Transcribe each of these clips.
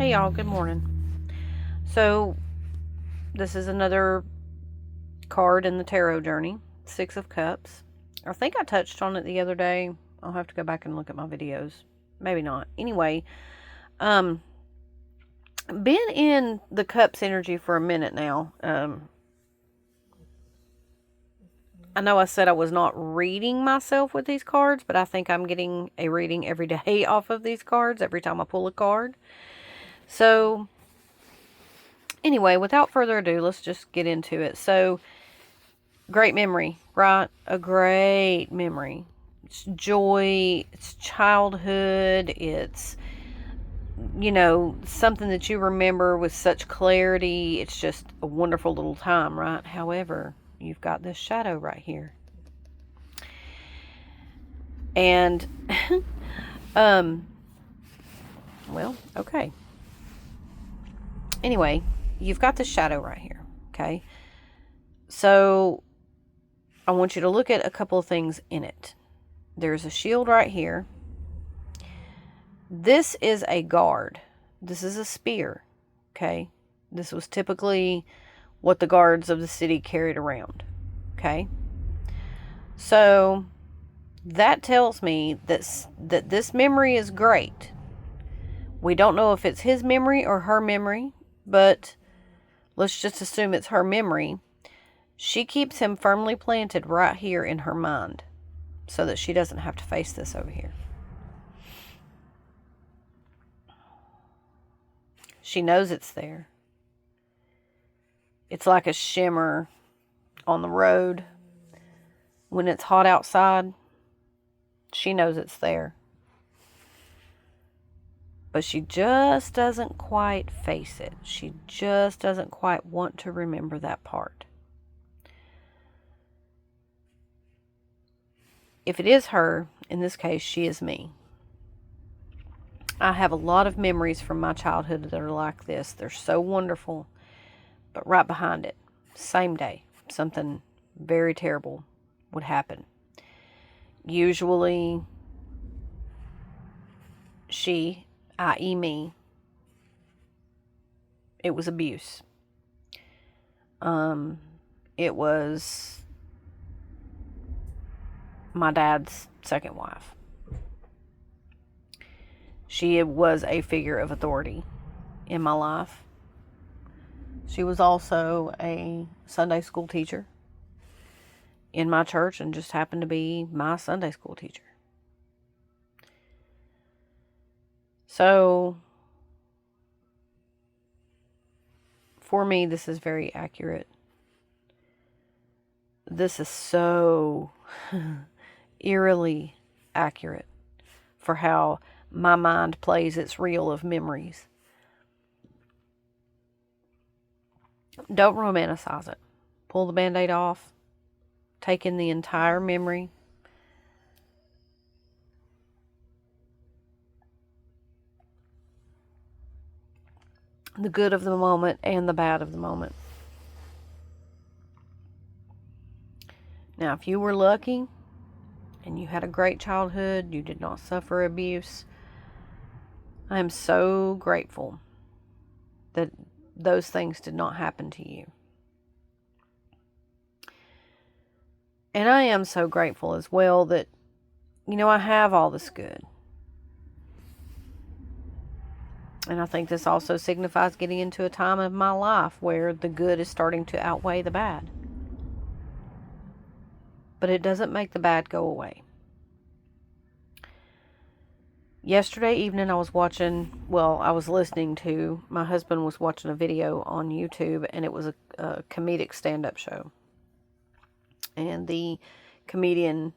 Hey y'all, good morning. So, this is another card in the tarot journey, Six of Cups. I think I touched on it the other day. I'll have to go back and look at my videos. Maybe not. Anyway, been in the Cups energy for a minute now. I know I said I was not reading myself with these cards, but I think I'm getting a reading every day off of these cards every time I pull a card. So, anyway, without further ado, let's just get into it. So, great memory, right? A great memory. It's joy, it's childhood, it's, something that you remember with such clarity. It's just a wonderful little time, right? However, you've got this shadow right here. And, well, okay. Anyway, you've got this shadow right here, okay? So, I want you to look at a couple of things in it. There's a shield right here. This is a guard. This is a spear, okay? This was typically what the guards of the city carried around, okay? So that tells me that this memory is great. We don't know if it's his memory or her memory, but let's just assume it's her memory. She keeps him firmly planted right here in her mind so that she doesn't have to face this over here. She knows it's there. It's like a shimmer on the road. When it's hot outside, she knows it's there. But she just doesn't quite face it. She just doesn't quite want to remember that part. If it is her, in this case, she is me. I have a lot of memories from my childhood that are like this. They're so wonderful. But right behind it, same day, something very terrible would happen. Usually, she, i.e. me, it was abuse. It was my dad's second wife. She was a figure of authority in my life. She was also a Sunday school teacher in my church and just happened to be my Sunday school teacher. So, for me, this is very accurate. This is so eerily accurate for how my mind plays its reel of memories. Don't romanticize it. Pull the Band-Aid off. Take in the entire memory. The good of the moment and the bad of the moment. Now, if you were lucky and you had a great childhood, you did not suffer abuse, I am so grateful that those things did not happen to you. And I am so grateful as well that, I have all this good. And I think this also signifies getting into a time of my life where the good is starting to outweigh the bad. But it doesn't make the bad go away. Yesterday evening I was listening to, my husband was watching a video on YouTube, and it was a comedic stand-up show. And the comedian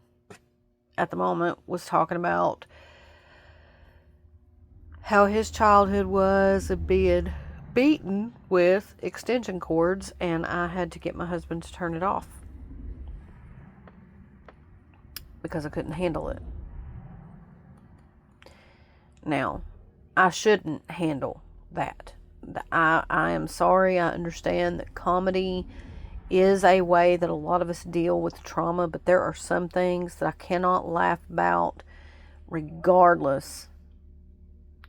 at the moment was talking about how his childhood was being beaten with extension cords, and I had to get my husband to turn it off because I couldn't handle it. Now, I shouldn't handle that. I am sorry. I understand that comedy is a way that a lot of us deal with trauma, but there are some things that I cannot laugh about regardless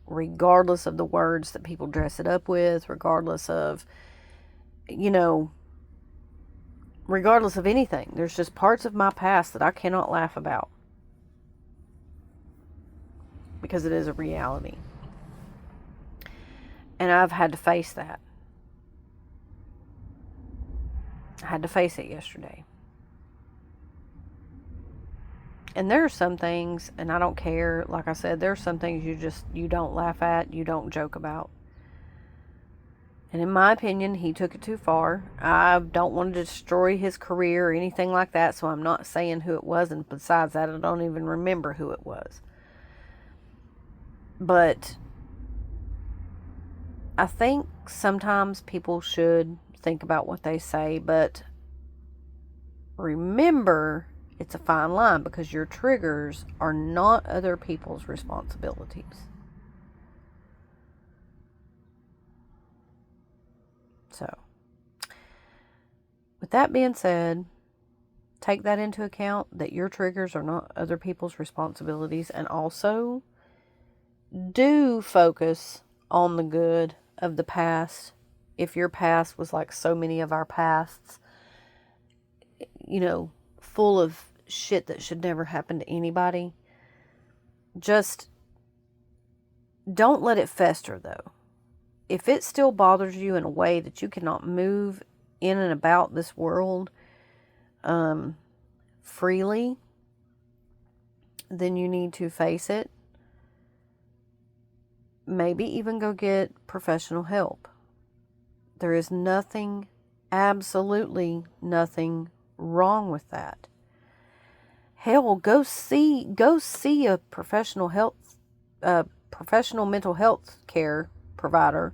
regardless of the words that people dress it up with, regardless of, regardless of anything. There's just parts of my past that I cannot laugh about because it is a reality. And I've had to face that. I had to face it yesterday. And there are some things, and I don't care, like I said, there are some things you don't laugh at, you don't joke about. And in my opinion, he took it too far. I don't want to destroy his career or anything like that, so I'm not saying who it was, and besides that, I don't even remember who it was. But I think sometimes people should think about what they say, but remember, it's a fine line because your triggers are not other people's responsibilities. So, with that being said, take that into account that your triggers are not other people's responsibilities, and also do focus on the good of the past. If your past was like so many of our pasts, full of shit that should never happen to anybody, just don't let it fester, though. If it still bothers you in a way that you cannot move in and about this world freely, then you need to face it. Maybe even go get professional help. There is nothing, absolutely nothing wrong with that. Hell, go see a professional mental health care provider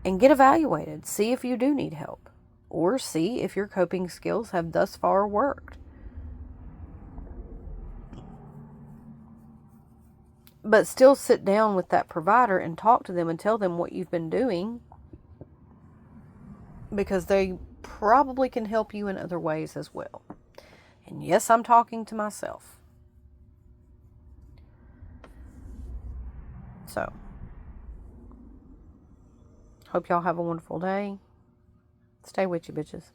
and get evaluated. See if you do need help, or see if your coping skills have thus far worked. But still sit down with that provider and talk to them and tell them what you've been doing, because they probably can help you in other ways as well. And yes, I'm talking to myself. So, hope y'all have a wonderful day. Stay with you, bitches.